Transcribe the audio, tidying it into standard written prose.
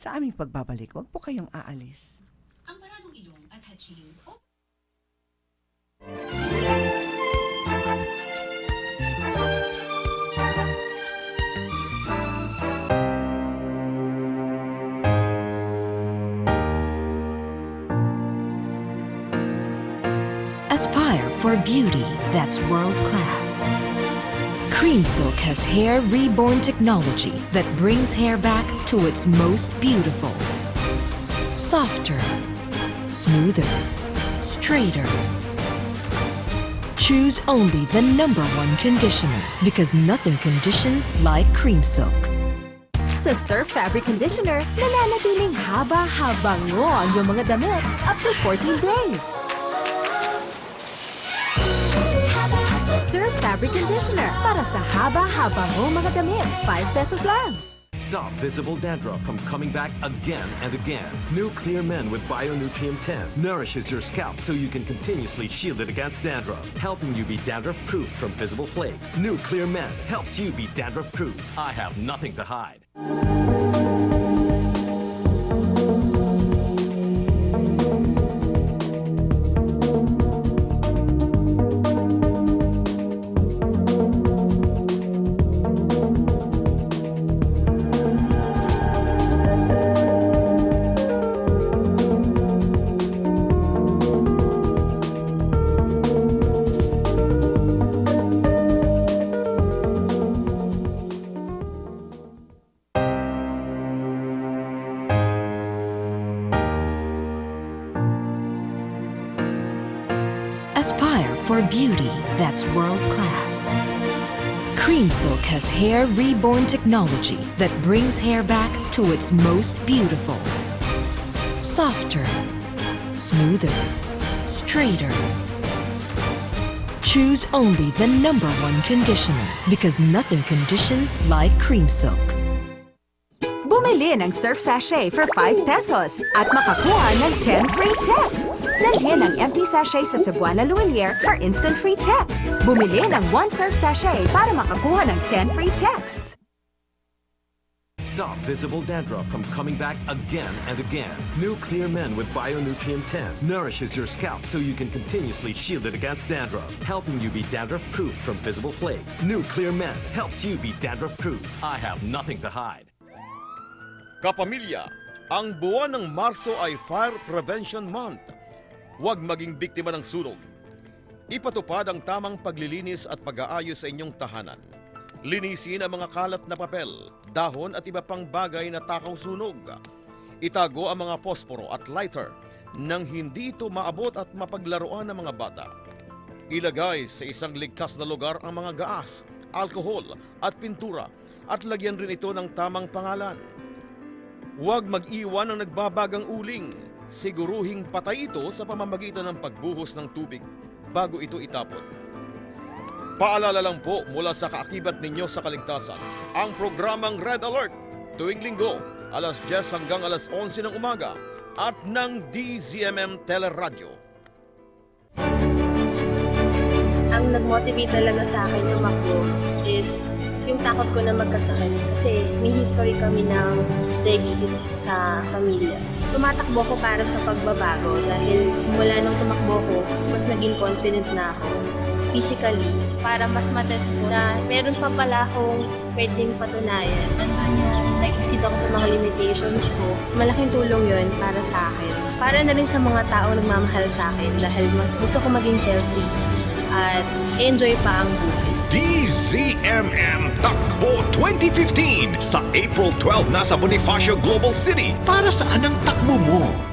Sa aming pagbabalik, huwag po kayong aalis. Ang maradong ilong at hatching o Aspire for beauty that's world-class. Cream Silk has hair reborn technology that brings hair back to its most beautiful. Softer, smoother, straighter. Choose only the #1 conditioner because nothing conditions like Cream Silk. Sa Surf Fabric Conditioner, nananatiling haba-habang mo ang iyong mga damit up to 14 days. Surf Fabric Conditioner para sa haba-haba mo mga damit. 5 pesos lang. Stop visible dandruff from coming back again and again. New Clear Men with Bionutrient 10 nourishes your scalp so you can continuously shield it against dandruff, helping you be dandruff-proof from visible flakes. New Clear Men helps you be dandruff-proof. I have nothing to hide. Aspire for beauty that's world-class. Cream Silk has hair reborn technology that brings hair back to its most beautiful. Softer, smoother, straighter. Choose only the #1 conditioner because nothing conditions like Cream Silk. Bumili ng Surf Sachet for 5 pesos at makakuha ng 10 free texts. Dalhin ang empty sachet sa Cebuana Luwalier for instant free texts. Bumili ng 1 Surf Sachet para makakuha ng 10 free texts. Stop visible dandruff from coming back again and again. New Clear Men with Bionutrient 10 nourishes your scalp so you can continuously shield it against dandruff, helping you be dandruff-proof from visible flakes. New Clear Men helps you be dandruff-proof. I have nothing to hide. Kapamilya, ang buwan ng Marso ay Fire Prevention Month. Huwag maging biktima ng sunog. Ipatupad ang tamang paglilinis at pag-aayos sa inyong tahanan. Linisin ang mga kalat na papel, dahon at iba pang bagay na takaw sunog. Itago ang mga posporo at lighter nang hindi ito maabot at mapaglaruan ng mga bata. Ilagay sa isang ligtas na lugar ang mga gaas, alkohol at pintura at lagyan rin ito ng tamang pangalan. Huwag mag-iwan ng nagbabagang uling. Siguruhing patay ito sa pamamagitan ng pagbuhos ng tubig bago ito itapon. Paalala lang po mula sa kaakibat ninyo sa kaligtasan, ang programang Red Alert tuwing linggo, alas 10 hanggang alas 11 ng umaga at ng DZMM Teleradyo. Ang nag-motivate talaga sa akin tumakbo is yung takot ko na magkasakit kasi may history kami ng diabetes sa pamilya. Tumatakbo ko para sa pagbabago dahil simula nung tumakbo ko, mas naging confident na ako physically para mas matest ko na meron pa pala akong pwedeng patunayan. Nandun yung nag-exceed ako sa mga limitations ko. Malaking tulong yun para sa akin. Para na rin sa mga taong nagmamahal sa akin dahil gusto ko maging healthy at enjoy pa ang buhay. DZMM Takbo 2015 sa April 12 na sa Bonifacio Global City. Para saan ang takbo mo?